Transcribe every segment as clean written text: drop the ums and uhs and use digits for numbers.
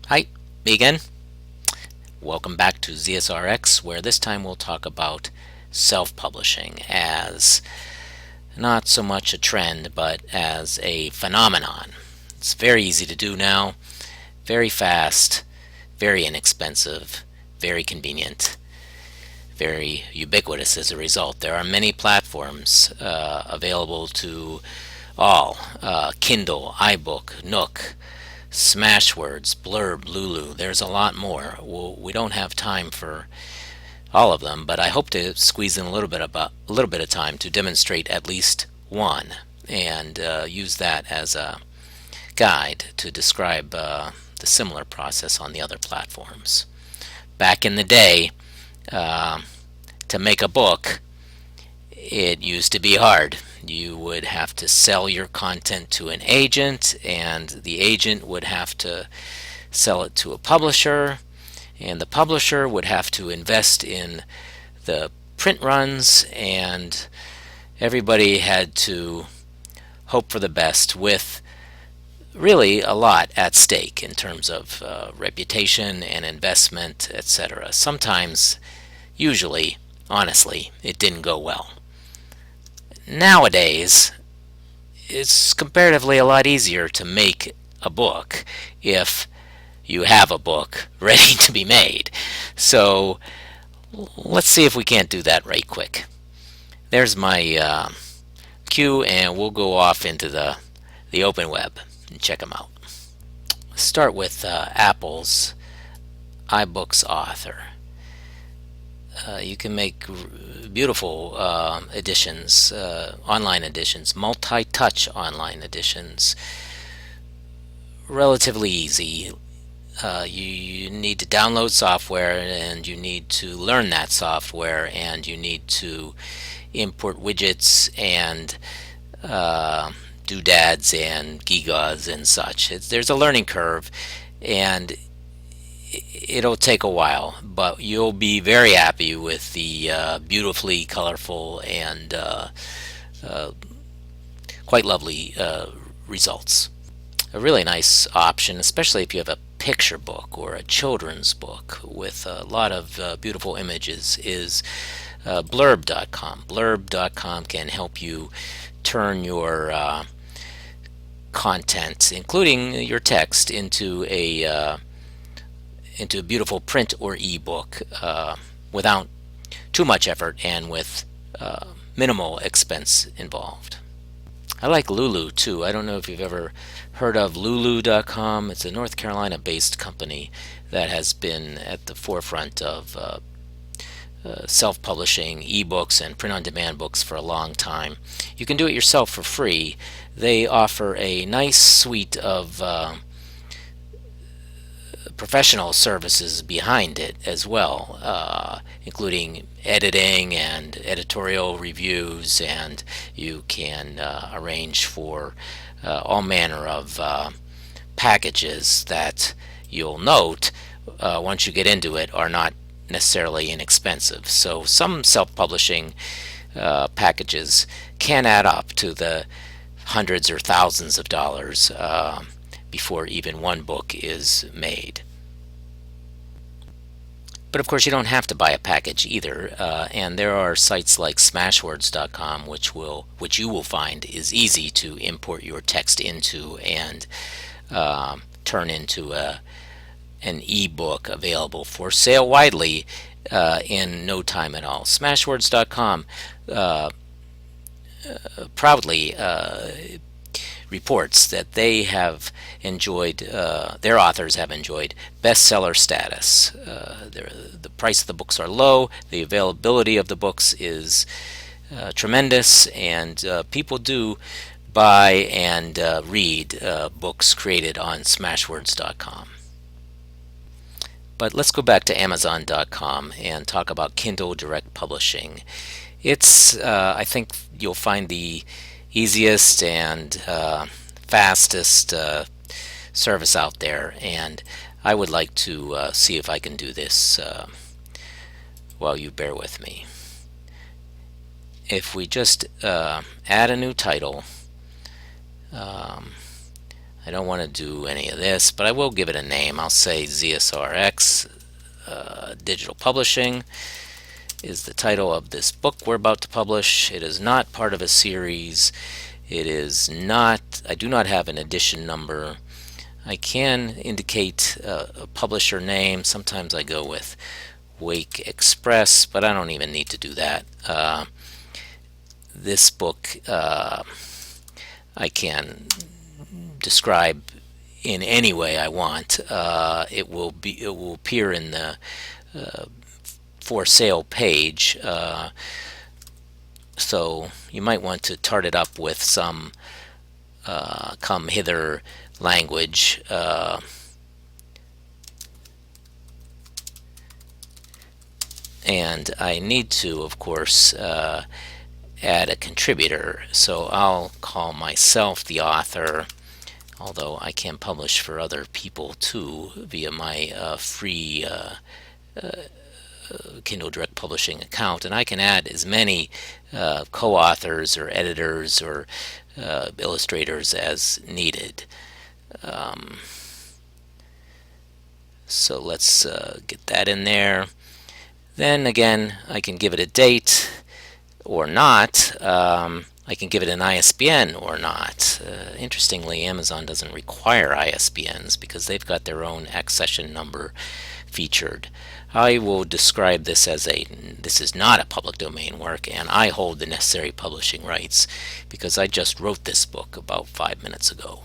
Hi, me again. Welcome back to ZSRx, where this time we'll talk about self-publishing as not so much a trend, but as a phenomenon. It's very easy to do now, very fast, very inexpensive, very convenient, very ubiquitous as a result. There are many platforms available to all: Kindle, iBook, Nook, Smashwords, Blurb, Lulu. There's a lot more. We don't have time for all of them, but I hope to squeeze in a little bit of time to demonstrate at least one, and use that as a guide to describe the similar process on the other platforms. Back in the day, uh, to make a book, it used to be hard. You would have to sell your content to an agent, and the agent would have to sell it to a publisher, and the publisher would have to invest in the print runs, and everybody had to hope for the best with really a lot at stake in terms of reputation and investment, etc. Sometimes, usually, honestly, it didn't go well. Nowadays, it's comparatively a lot easier to make a book if you have a book ready to be made. So let's see if we can't do that right quick. There's my cue, and we'll go off into the open web and check them out. Let's start with Apple's iBooks Author. You can make beautiful editions, online editions, multi-touch online editions, relatively easy. You need to download software, and you need to learn that software, and you need to import widgets and doodads and gigas and such. There's a learning curve, and it'll take a while, but you'll be very happy with the beautifully colorful and quite lovely results. A really nice option, especially if you have a picture book or a children's book with a lot of beautiful images, is blurb.com. Blurb.com can help you turn your content, including your text, into a beautiful print or ebook without too much effort and with minimal expense involved. I like Lulu too. I don't know if you've ever heard of Lulu.com. It's a North Carolina based company that has been at the forefront of self-publishing ebooks and print-on-demand books for a long time. You can do it yourself for free. They offer a nice suite of professional services behind it as well, including editing and editorial reviews, and you can arrange for all manner of packages that you'll note once you get into it are not necessarily inexpensive. So some self-publishing packages can add up to the hundreds or thousands of dollars before even one book is made. But of course, you don't have to buy a package either, and there are sites like Smashwords.com, which you will find is easy to import your text into and turn into an ebook available for sale widely in no time at all. Smashwords.com proudly reports that they have enjoyed, their authors have enjoyed bestseller status. The price of the books are low, the availability of the books is tremendous, and people do buy and read books created on Smashwords.com. But let's go back to Amazon.com and talk about Kindle Direct Publishing. It's, I think you'll find the easiest and fastest service out there, and I would like to see if I can do this while you bear with me. If we just add a new title, I don't want to do any of this, but I will give it a name. I'll say ZSRx Digital Publishing is the title of this book we're about to publish. It is not part of a series. It is not, I do not have an edition number. I can indicate a publisher name. Sometimes I go with Wake Express, but I don't even need to do that. This book I can describe in any way I want. It will appear in the for sale page. So you might want to tart it up with some come hither language. And I need to, of course, add a contributor. So I'll call myself the author, although I can publish for other people too via my free Kindle Direct Publishing account, and I can add as many co-authors or editors or illustrators as needed. So let's get that in there. Then again, I can give it a date or not. I can give it an ISBN or not. Interestingly, Amazon doesn't require ISBNs because they've got their own accession number featured. I will describe this as this is not a public domain work, and I hold the necessary publishing rights because I just wrote this book about 5 minutes ago.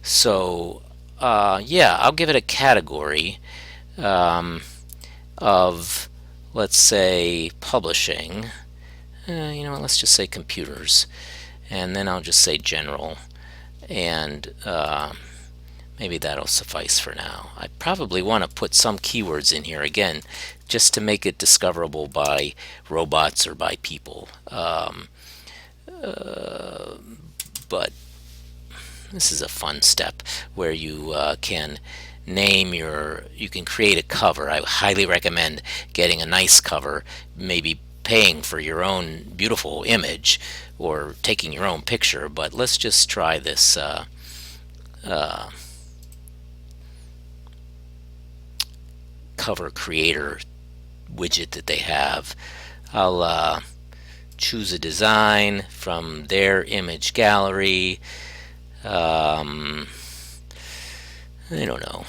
So yeah, I'll give it a category of, let's say, publishing. You know what, let's just say computers, and then I'll just say general, and maybe that'll suffice for now. I probably want to put some keywords in here again just to make it discoverable by robots or by people. But this is a fun step where you can name you can create a cover. I highly recommend getting a nice cover, maybe paying for your own beautiful image or taking your own picture, but let's just try this cover creator widget that they have. I'll choose a design from their image gallery. I don't know,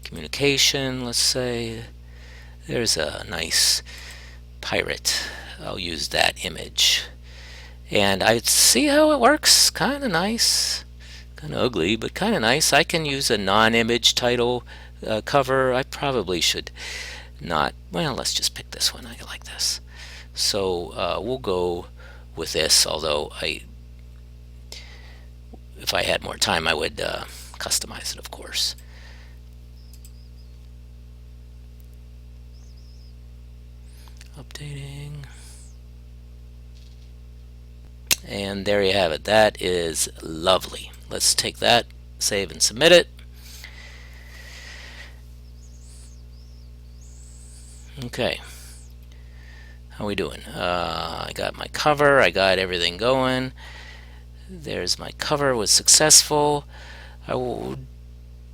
communication, let's say. There's a nice pirate. I'll use that image, and I see how it works. Kind of nice, kind of ugly, but kind of nice. I can use a non-image title cover. I probably should not. Well, let's just pick this one. I like this. So we'll go with this, although if I had more time, I would customize it, of course. Updating. And there you have it. That is lovely. Let's take that, save and submit it. Okay. How we doing? I got my cover. I got everything going. There's my cover, was successful. I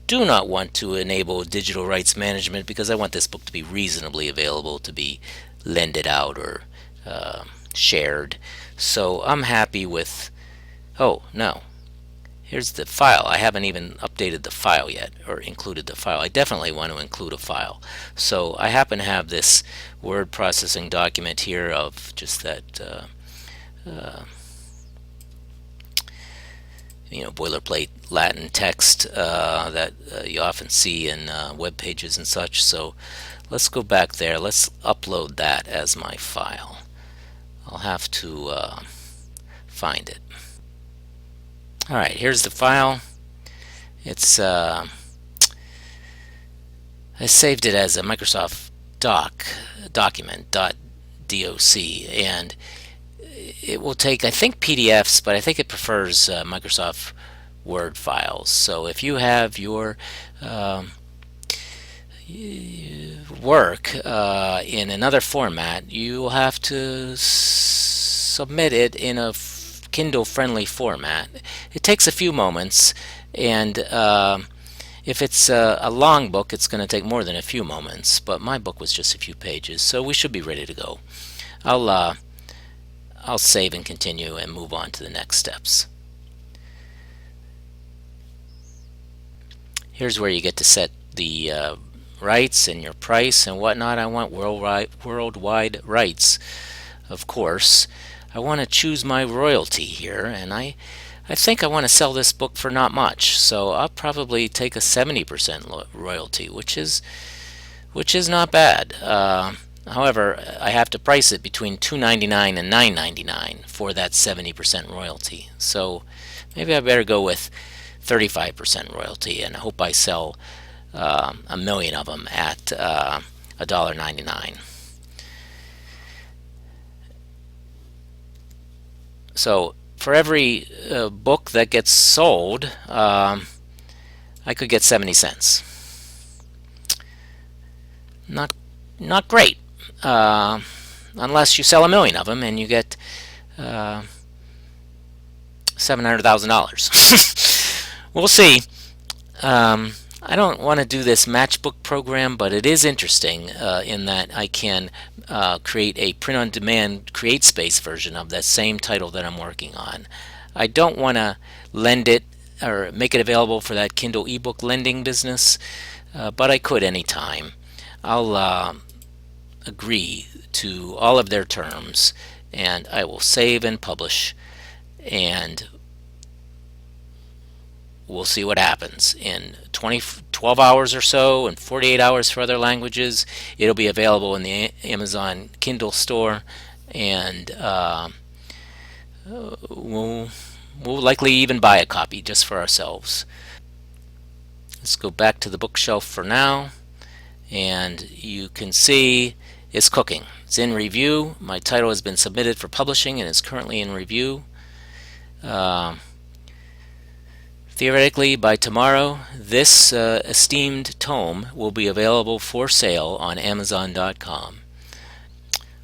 do not want to enable digital rights management because I want this book to be reasonably available to be lended out or shared. So I'm happy with, oh no, here's the file. I haven't even updated the file yet or included the file. I definitely want to include a file. So I happen to have this word processing document here of just that boilerplate Latin text that you often see in web pages and such. So let's go back there. Let's upload that as my file. I'll have to find it. All right, here's the file. It's I saved it as a Microsoft document .doc, and it will take, I think, PDFs, but I think it prefers Microsoft Word files. So if you have your work in another format, you will have to submit it in a Kindle-friendly format. It takes a few moments, and if it's a long book, it's going to take more than a few moments, but my book was just a few pages, so we should be ready to go. I'll save and continue and move on to the next steps. Here's where you get to set the rights and your price and whatnot. I want worldwide rights, of course. I want to choose my royalty here, and I think I want to sell this book for not much, so I'll probably take a 70% royalty, which is not bad. However, I have to price it between $2.99 and $9.99 for that 70% royalty. So maybe I better go with 35% royalty and hope I sell a million of them at $1.99. So for every book that gets sold, I could get 70 cents. Not great, unless you sell a million of them and you get $700,000. We'll see. I don't want to do this matchbook program, but it is interesting in that I can create a print-on-demand CreateSpace version of that same title that I'm working on. I don't want to lend it or make it available for that Kindle ebook lending business, but I could anytime. I'll agree to all of their terms, and I will save and publish, and we'll see what happens. In 12 hours or so, and 48 hours for other languages, it'll be available in the Amazon Kindle store, and we'll likely even buy a copy just for ourselves. Let's go back to the bookshelf for now, and you can see it's cooking. It's in review. My title has been submitted for publishing and is currently in review. Theoretically, by tomorrow, this esteemed tome will be available for sale on Amazon.com,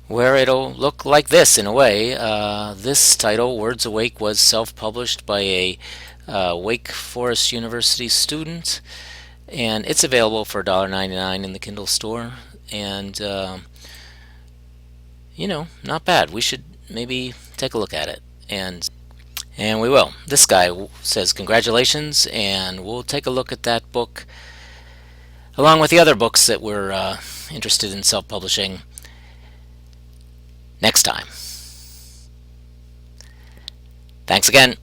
where it'll look like this in a way. This title, Words Awake, was self-published by a Wake Forest University student, and it's available for $1.99 in the Kindle store, and not bad. We should maybe take a look at it, and we will. This guy says congratulations, and we'll take a look at that book along with the other books that we're interested in self-publishing next time. Thanks again.